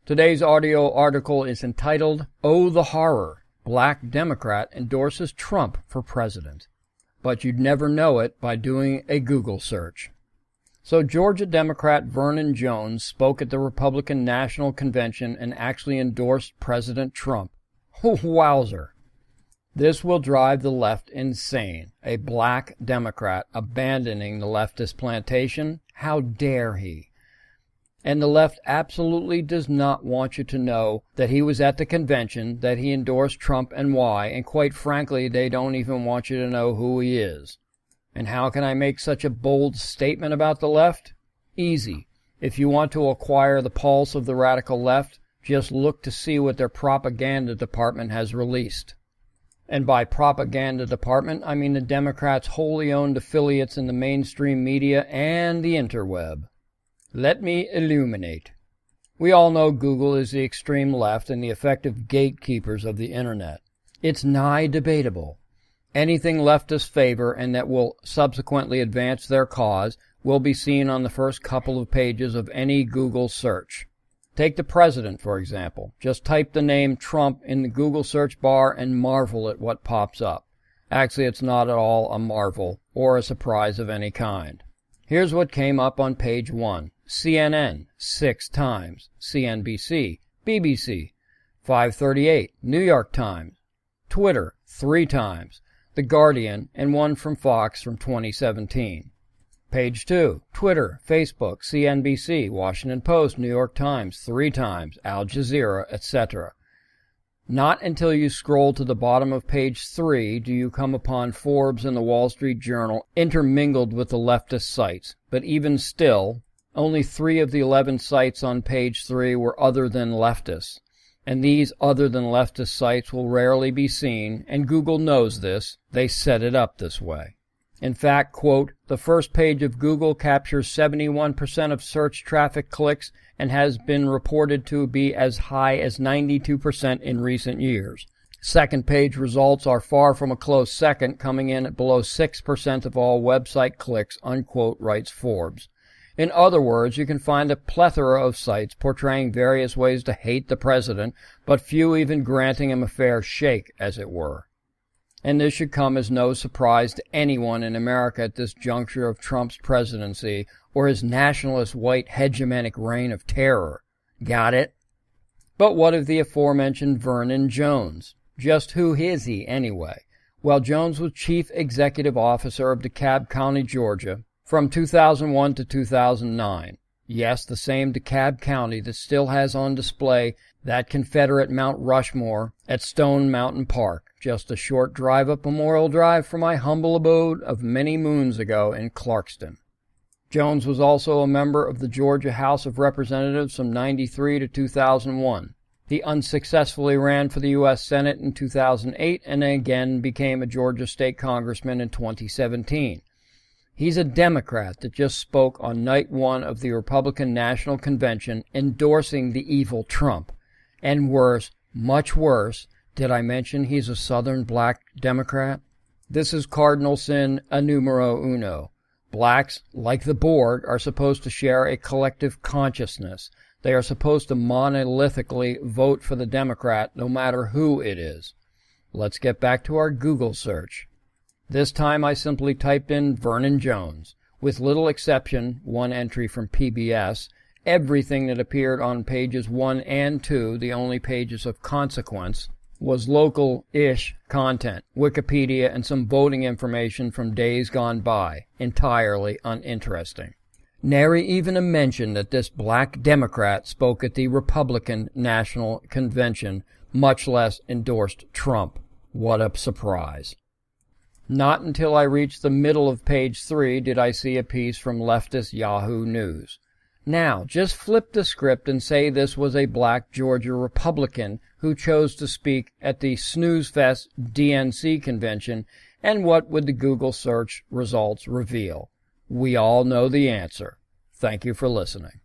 Today's audio article is entitled, "Oh, the Horror! Black Democrat Endorses Trump for President." But you'd never know it by doing a Google search. So Georgia Democrat Vernon Jones spoke at the Republican National Convention and actually endorsed President Trump. Wowzer. This will drive the left insane. A black Democrat abandoning the leftist plantation? How dare he? And the left absolutely does not want you to know that he was at the convention, that he endorsed Trump and why, and quite frankly, they don't even want you to know who he is. And how can I make such a bold statement about the left? Easy. If you want to acquire the pulse of the radical left, just look to see what their propaganda department has released. And by propaganda department, I mean the Democrats' wholly owned affiliates in the mainstream media and the interweb. Let me illuminate. We all know Google is the extreme left and the effective gatekeepers of the internet. It's nigh debatable. Anything leftists favor and that will subsequently advance their cause will be seen on the first couple of pages of any Google search. Take the president, for example. Just type the name Trump in the Google search bar and marvel at what pops up. Actually, it's not at all a marvel or a surprise of any kind. Here's what came up on page 1. CNN, 6 times. CNBC, BBC, 538. New York Times. Twitter, 3 times. The Guardian, and one from Fox from 2017. Page 2. Twitter, Facebook, CNBC, Washington Post, New York Times, 3 times. Al Jazeera, etc. Not until you scroll to the bottom of page 3 do you come upon Forbes and the Wall Street Journal intermingled with the leftist sites. But even still, only 3 of the 11 sites on page 3 were other than leftists. And these other than leftist sites will rarely be seen, and Google knows this. They set it up this way. In fact, quote, the first page of Google captures 71% of search traffic clicks and has been reported to be as high as 92% in recent years. Second page results are far from a close second, coming in at below 6% of all website clicks, unquote, writes Forbes. In other words, you can find a plethora of sites portraying various ways to hate the president, but few even granting him a fair shake, as it were. And this should come as no surprise to anyone in America at this juncture of Trump's presidency or his nationalist white hegemonic reign of terror. Got it? But what of the aforementioned Vernon Jones? Just who is he, anyway? Well, Jones was chief executive officer of DeKalb County, Georgia, from 2001 to 2009. Yes, the same DeKalb County that still has on display that Confederate Mount Rushmore at Stone Mountain Park, just a short drive up Memorial Drive from my humble abode of many moons ago in Clarkston. Jones was also a member of the Georgia House of Representatives from 1993 to 2001. He unsuccessfully ran for the U.S. Senate in 2008 and again became a Georgia state congressman in 2017. He's a Democrat that just spoke on night 1 of the Republican National Convention endorsing the evil Trump. And worse, much worse, did I mention he's a Southern black Democrat? This is cardinal sin a numero uno. Blacks, like the Borg, are supposed to share a collective consciousness. They are supposed to monolithically vote for the Democrat, no matter who it is. Let's get back to our Google search. This time I simply typed in Vernon Jones. With little exception, one entry from PBS, everything that appeared on pages 1 and 2, the only pages of consequence, was local-ish content, Wikipedia, and some voting information from days gone by, entirely uninteresting. Nary even a mention that this black Democrat spoke at the Republican National Convention, much less endorsed Trump. What a surprise. Not until I reached the middle of page 3 did I see a piece from leftist Yahoo News. Now, just flip the script and say this was a black Georgia Republican who chose to speak at the Snoozefest DNC convention, and what would the Google search results reveal? We all know the answer. Thank you for listening.